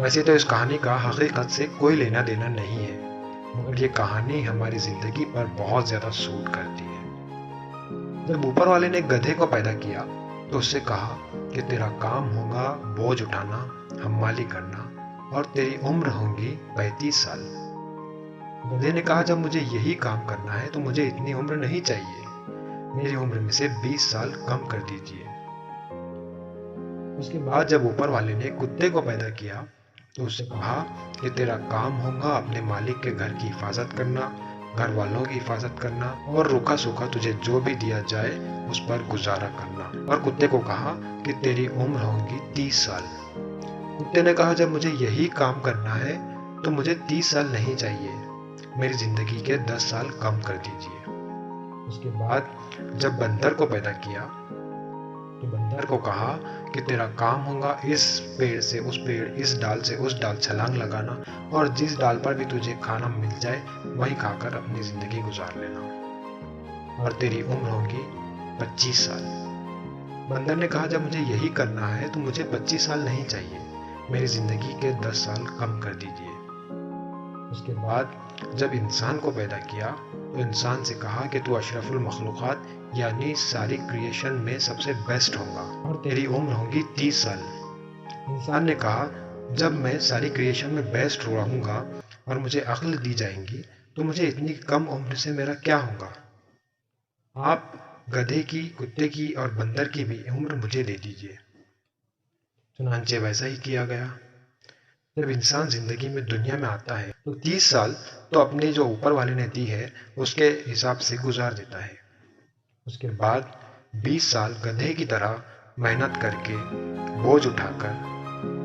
वैसे तो इस कहानी का हकीकत से कोई लेना देना नहीं है, मगर ये कहानी हमारी जिंदगी पर बहुत ज्यादा सूट करती है। जब ऊपर वाले ने गधे को पैदा किया तो उससे कहा कि तेरा काम होगा बोझ उठाना, हमाली करना, और तेरी उम्र होगी 35 साल। गधे ने कहा, जब मुझे यही काम करना है तो मुझे इतनी उम्र नहीं चाहिए, मेरी उम्र में से 20 साल कम कर दीजिए। उसके बाद जब ऊपर वाले ने कुत्ते को पैदा किया तो उससे कहा कि तेरा काम होगा अपने मालिक के घर की हिफाजत करना, घर वालों की हिफाजत करना, और रूखा सूखा तुझे जो भी दिया जाए उस पर गुजारा करना। और कुत्ते को कहा कि तेरी उम्र होगी 30 साल। कुत्ते ने कहा, जब मुझे यही काम करना है तो मुझे 30 साल नहीं चाहिए, मेरी जिंदगी के 10 साल कम कर दीजिए। उसके बाद जब बंदर को पैदा किया तो बंदर को कहा कि तेरा काम होगा इस पेड़ से उस पेड़, इस डाल से उस डाल छलांग लगाना, और जिस डाल पर भी तुझे खाना मिल जाए वही खाकर अपनी जिंदगी गुजार लेना, और तेरी उम्र होगी 25 साल। बंदर ने कहा, जब मुझे यही करना है तो मुझे 25 साल नहीं चाहिए, मेरी जिंदगी के 10 साल कम कर दीजिए। उसके बाद जब इंसान को पैदा किया तो इंसान से कहा कि तू अशरफुल मखलूक़ात यानी सारी क्रिएशन में सबसे बेस्ट होगा, और तेरी उम्र होगी 30 साल। इंसान ने कहा, जब मैं सारी क्रिएशन में बेस्ट रहूंगा और मुझे अक्ल दी जाएंगी तो मुझे इतनी कम उम्र से मेरा क्या होगा। आप गधे की, कुत्ते की और बंदर की भी उम्र मुझे दे दीजिए। चुनांचे वैसा ही किया गया। जब इंसान जिंदगी में दुनिया में आता है तो 30 साल तो अपने जो ऊपर वाले ने दी है उसके हिसाब से गुजार देता है। उसके बाद 20 साल गधे की तरह मेहनत करके बोझ उठाकर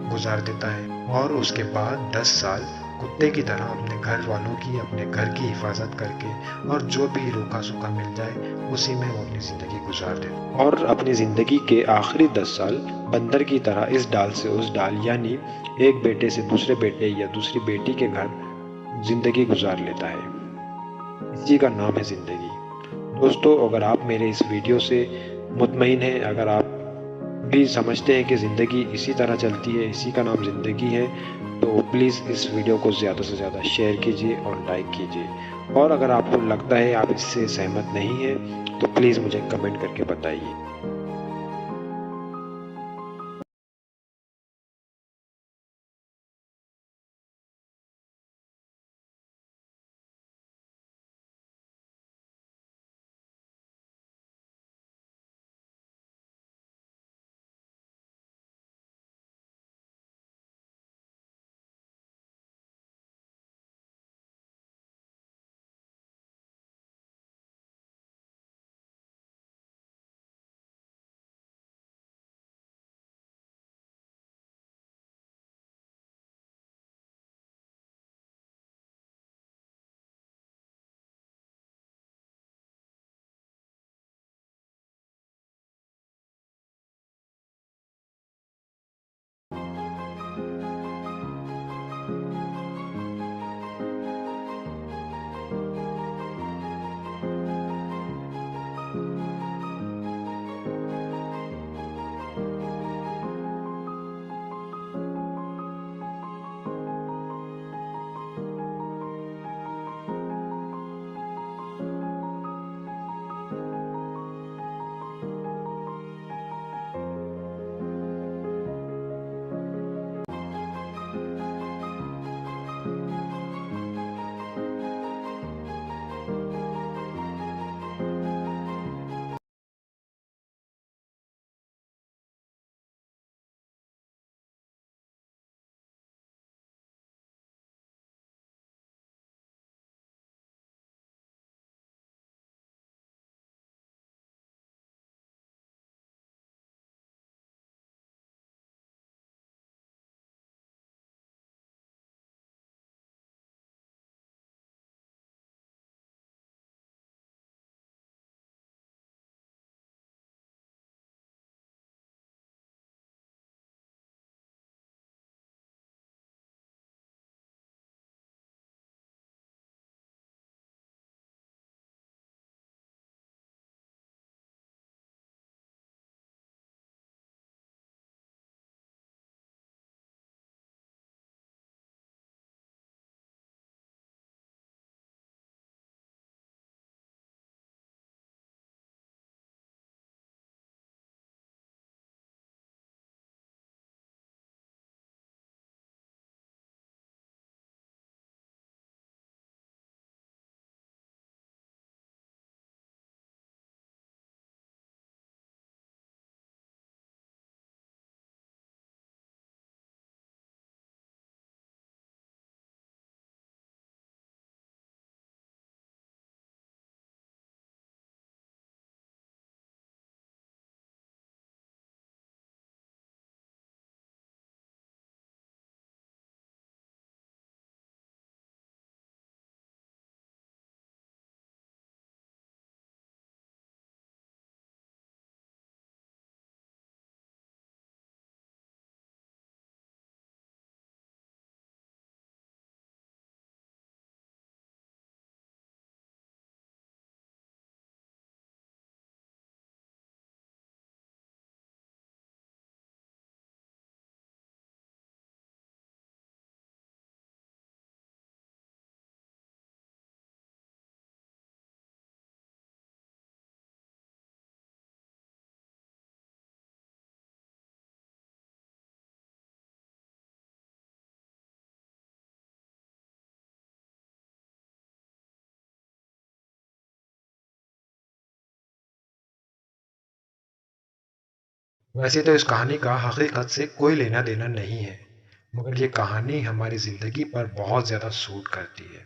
गुजार देता है, और उसके बाद 10 साल कुत्ते की तरह अपने घर वालों की, अपने घर की हिफाजत करके, और जो भी रूखा सूखा मिल जाए उसी में वो अपनी जिंदगी गुजार दे, और अपनी जिंदगी के आखिरी 10 साल बंदर की तरह इस डाल से उस डाल यानी एक बेटे से दूसरे बेटे या दूसरी बेटी के घर जिंदगी गुजार लेता है। इसी का नाम है जिंदगी। दोस्तों, अगर आप मेरे इस वीडियो से मुतमईन हैं, अगर आप भी समझते हैं कि ज़िंदगी इसी तरह चलती है, इसी का नाम ज़िंदगी है, तो प्लीज़ इस वीडियो को ज़्यादा से ज़्यादा शेयर कीजिए और लाइक कीजिए। और अगर आपको लगता है आप इससे सहमत नहीं हैं तो प्लीज़ मुझे कमेंट करके बताइए। वैसे तो इस कहानी का हकीकत से कोई लेना देना नहीं है, मगर ये कहानी हमारी जिंदगी पर बहुत ज्यादा सूट करती है।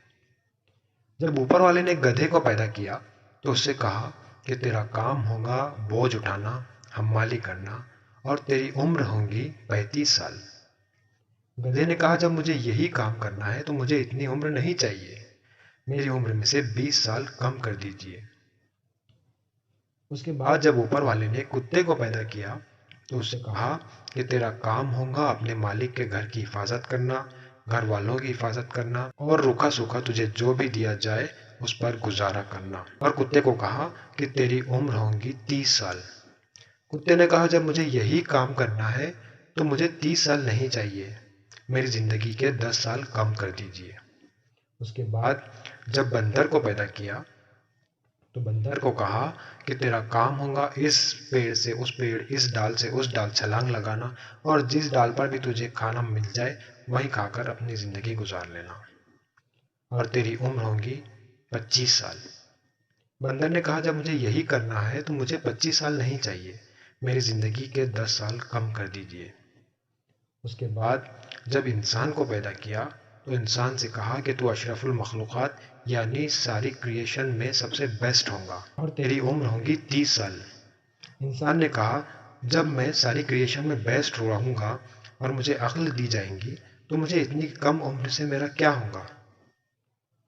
जब ऊपर वाले ने गधे को पैदा किया तो उससे कहा कि तेरा काम होगा बोझ उठाना, हमाली करना, और तेरी उम्र होगी 35 साल। गधे ने कहा जब मुझे यही काम करना है तो मुझे इतनी उम्र नहीं चाहिए, मेरी उम्र में से 20 साल कम कर दीजिए। उसके बाद जब ऊपर वाले ने कुत्ते को पैदा किया तो उससे कहा कि तेरा काम होगा अपने मालिक के घर की हिफाजत करना, घर वालों की हिफाजत करना, और रूखा सूखा तुझे जो भी दिया जाए उस पर गुजारा करना। और कुत्ते को कहा कि तेरी उम्र होगी 30 साल। कुत्ते ने कहा जब मुझे यही काम करना है तो मुझे 30 साल नहीं चाहिए, मेरी जिंदगी के 10 साल कम कर दीजिए। उसके बाद जब बंदर को पैदा किया तो बंदर को कहा कि तेरा काम होगा इस पेड़ से उस पेड़, इस डाल से उस डाल छलांग लगाना, और जिस डाल पर भी तुझे खाना मिल जाए वहीं खाकर अपनी जिंदगी गुजार लेना, और तेरी उम्र होगी 25 साल। बंदर ने कहा जब मुझे यही करना है तो मुझे 25 साल नहीं चाहिए, मेरी जिंदगी के 10 साल कम कर दीजिए। उसके बाद जब इंसान को पैदा किया तो इंसान से कहा कि तू अशरफुल मखलूक़ात यानी सारी क्रिएशन में सबसे बेस्ट होगा और तेरी उम्र होगी 30 साल। इंसान ने कहा जब मैं सारी क्रिएशन में बेस्ट रहूंगा और मुझे अक्ल दी जाएंगी तो मुझे इतनी कम उम्र से मेरा क्या होगा।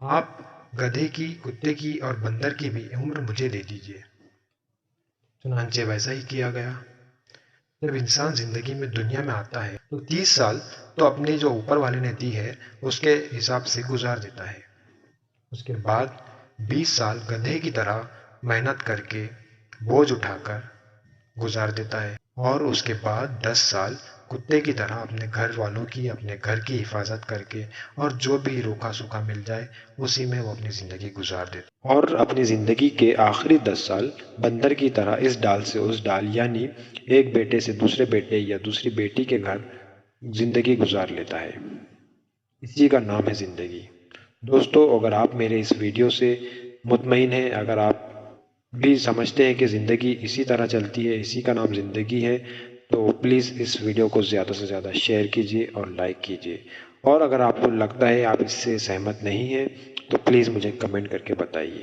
आप गधे की, कुत्ते की और बंदर की भी उम्र मुझे दे दीजिए। चुनांचे वैसा ही किया गया। जब इंसान जिंदगी में दुनिया में आता है तो 30 साल तो अपने जो ऊपर वाले ने दी है उसके हिसाब से गुजार देता है। उसके बाद 20 साल गधे की तरह मेहनत करके बोझ उठाकर गुजार देता है, और उसके बाद 10 साल कुत्ते की तरह अपने घर वालों की, अपने घर की हिफाजत करके, और जो भी रूखा सूखा मिल जाए उसी में वो अपनी ज़िंदगी गुजार देता है। और अपनी ज़िंदगी के आखिरी 10 साल बंदर की तरह इस डाल से उस डाल यानी एक बेटे से दूसरे बेटे या दूसरी बेटी के घर ज़िंदगी गुजार लेता है। इसी का नाम है ज़िंदगी। दोस्तों, अगर आप मेरे इस वीडियो से मुतमईन हैं, अगर आप भी समझते हैं कि ज़िंदगी इसी तरह चलती है, इसी का नाम ज़िंदगी है, तो प्लीज़ इस वीडियो को ज़्यादा से ज़्यादा शेयर कीजिए और लाइक कीजिए। और अगर आपको लगता है आप इससे सहमत नहीं हैं तो प्लीज़ मुझे कमेंट करके बताइए।